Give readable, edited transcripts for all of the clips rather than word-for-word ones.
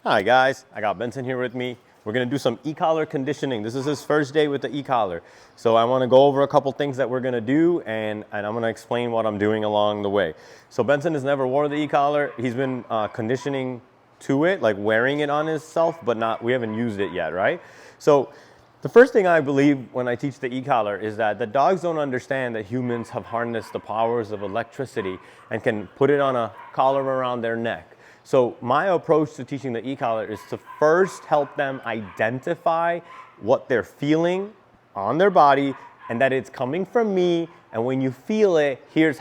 Hi guys, I got Benson here with me. We're gonna do some e-collar conditioning. This is his first day with the e-collar. So I wanna go over a couple things that we're gonna do and I'm gonna explain what I'm doing along the way. So Benson has never worn the e-collar. He's been conditioning to it, like wearing it on himself, but we haven't used it yet, right? So the first thing I believe when I teach the e-collar is that the dogs don't understand that humans have harnessed the powers of electricity and can put it on a collar around their neck. So my approach to teaching the e-collar is to first help them identify what they're feeling on their body and that it's coming from me, and when you feel it, here's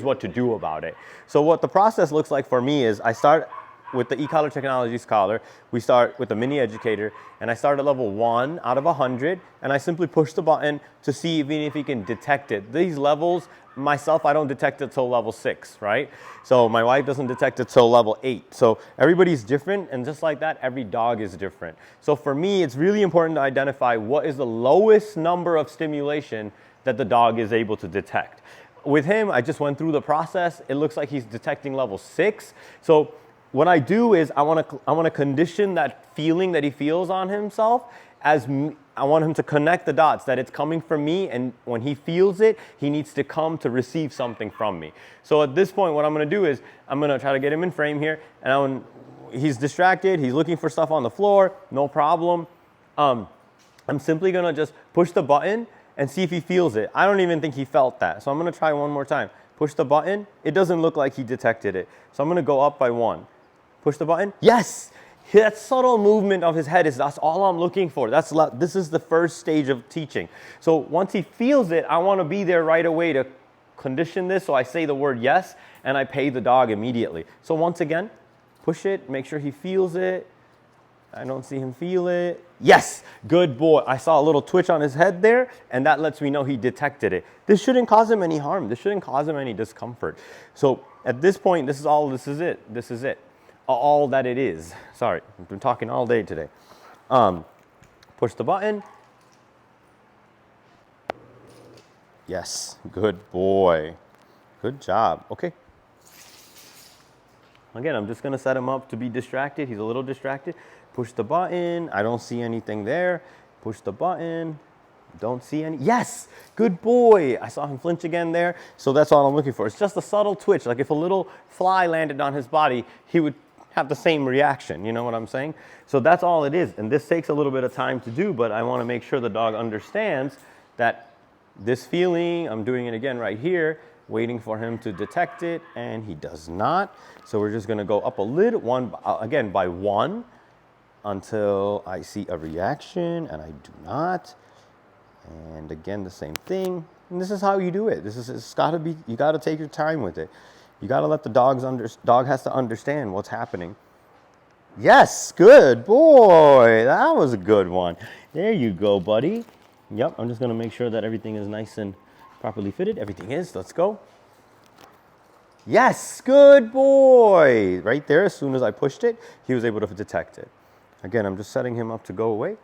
what to do about it. So what the process looks like for me is I start with the e-collar technologies collar. We start with the mini educator, and I start at level 1 out of 100, and I simply push the button to see even if he can detect it. These levels, myself, I don't detect it till level 6, right? So my wife doesn't detect it till level 8. So everybody's different, and just like that, every dog is different. So for me, it's really important to identify what is the lowest number of stimulation that the dog is able to detect. With him, I just went through the process. It looks like he's detecting level 6. So what I do is I want to condition that feeling that he feels on himself as I want him to connect the dots that it's coming from me, and when he feels it, he needs to come to receive something from me. So at this point, what I'm going to do is I'm going to try to get him in frame here, and he's distracted, he's looking for stuff on the floor, no problem. I'm simply going to just push the button and see if he feels it. I don't even think he felt that, so I'm going to try one more time. Push the button. It doesn't look like he detected it, so I'm going to go up by 1. Push the button. Yes! That subtle movement of his head that's all I'm looking for. This is the first stage of teaching. So once he feels it, I want to be there right away to condition this. So I say the word yes, and I pay the dog immediately. So once again, push it, make sure he feels it. I don't see him feel it. Yes, good boy. I saw a little twitch on his head there, and that lets me know he detected it. This shouldn't cause him any harm. This shouldn't cause him any discomfort. So at this point, this is it. All that it is. Sorry, I've been talking all day today. Push the button. Yes, good boy. Good job. Okay. Again, I'm just going to set him up to be distracted. He's a little distracted. Push the button. I don't see anything there. Push the button. Don't see any. Yes, good boy. I saw him flinch again there. So that's all I'm looking for. It's just a subtle twitch. Like if a little fly landed on his body, he would have the same reaction. You know what I'm saying? So that's all it is. And this takes a little bit of time to do, but I want to make sure the dog understands that this feeling, I'm doing it again right here, waiting for him to detect it, and he does not. So we're just going to go up a little, again by 1 until I see a reaction, and I do not. And again, the same thing. And this is how you do it. It's got to be, you got to take your time with it. You got to let the dog has to understand what's happening. Yes, good boy. That was a good one. There you go, buddy. Yep, I'm just going to make sure that everything is nice and properly fitted. Everything is. Let's go. Yes, good boy. Right there, as soon as I pushed it, he was able to detect it. Again, I'm just setting him up to go away.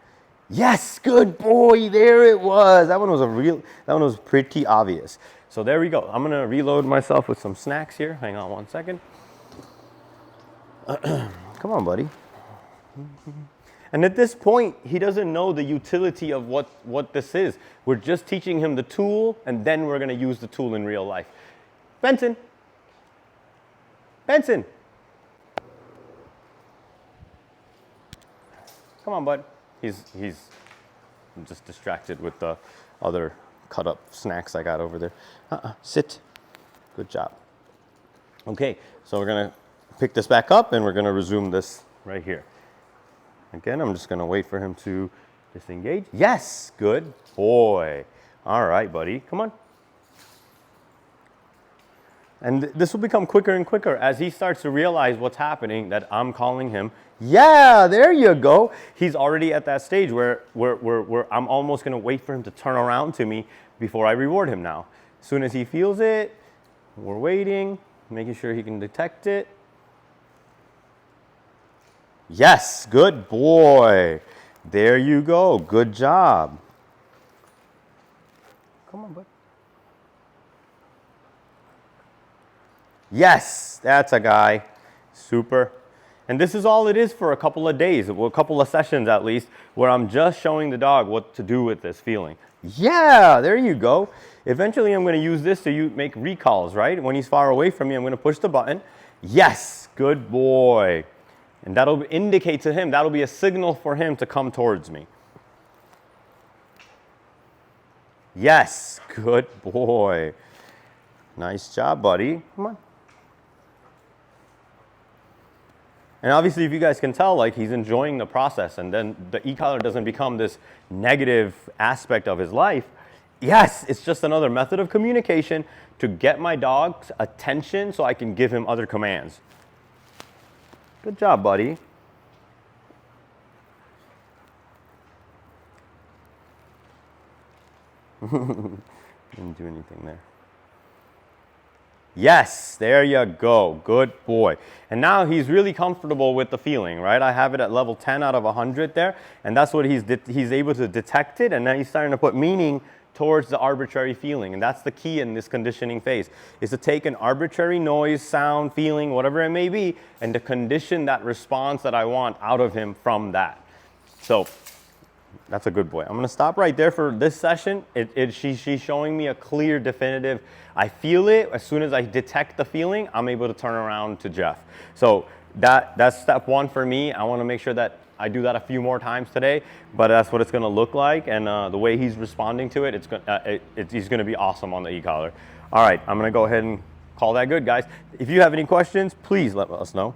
Yes, good boy. There it was. That one was pretty obvious. So there we go. I'm going to reload myself with some snacks here. Hang on 1 second. Come on, buddy. And at this point, he doesn't know the utility of what this is. We're just teaching him the tool, and then we're going to use the tool in real life. Benson. Benson. Come on, bud. He's just distracted with the other cut up snacks I got over there. Sit. Good job. Okay, so we're going to pick this back up, and we're going to resume this right here. Again, I'm just going to wait for him to disengage. Yes, good boy. All right, buddy, come on. And this will become quicker and quicker as he starts to realize what's happening, that I'm calling him. Yeah, there you go. He's already at that stage where I'm almost going to wait for him to turn around to me before I reward him now. As soon as he feels it, we're waiting, making sure he can detect it. Yes, good boy. There you go. Good job. Come on, bud. Yes, that's a guy. Super. And this is all it is for a couple of days, well, a couple of sessions at least, where I'm just showing the dog what to do with this feeling. Yeah, there you go. Eventually I'm going to use this to make recalls, right? When he's far away from me, I'm going to push the button. Yes, good boy. And that'll indicate to him, that'll be a signal for him to come towards me. Yes, good boy. Nice job, buddy. Come on. And obviously, if you guys can tell, like, he's enjoying the process, and then the e-collar doesn't become this negative aspect of his life. Yes, it's just another method of communication to get my dog's attention so I can give him other commands. Good job, buddy. Didn't do anything there. Yes, there you go. Good boy. And now he's really comfortable with the feeling, right? I have it at level 10 out of 100 there, and that's what he's able to detect it, and then he's starting to put meaning towards the arbitrary feeling. And that's the key in this conditioning phase, is to take an arbitrary noise, sound, feeling, whatever it may be, and to condition that response that I want out of him from that. So that's a good boy. I'm going to stop right there for this session. She's showing me a clear, definitive, I feel it. As soon as I detect the feeling, I'm able to turn around to Jeff. So that's step one for me. I want to make sure that I do that a few more times today, but that's what it's going to look like. And the way he's responding to it, he's going to be awesome on the e-collar. All right, I'm going to go ahead and call that good, guys. If you have any questions, please let us know.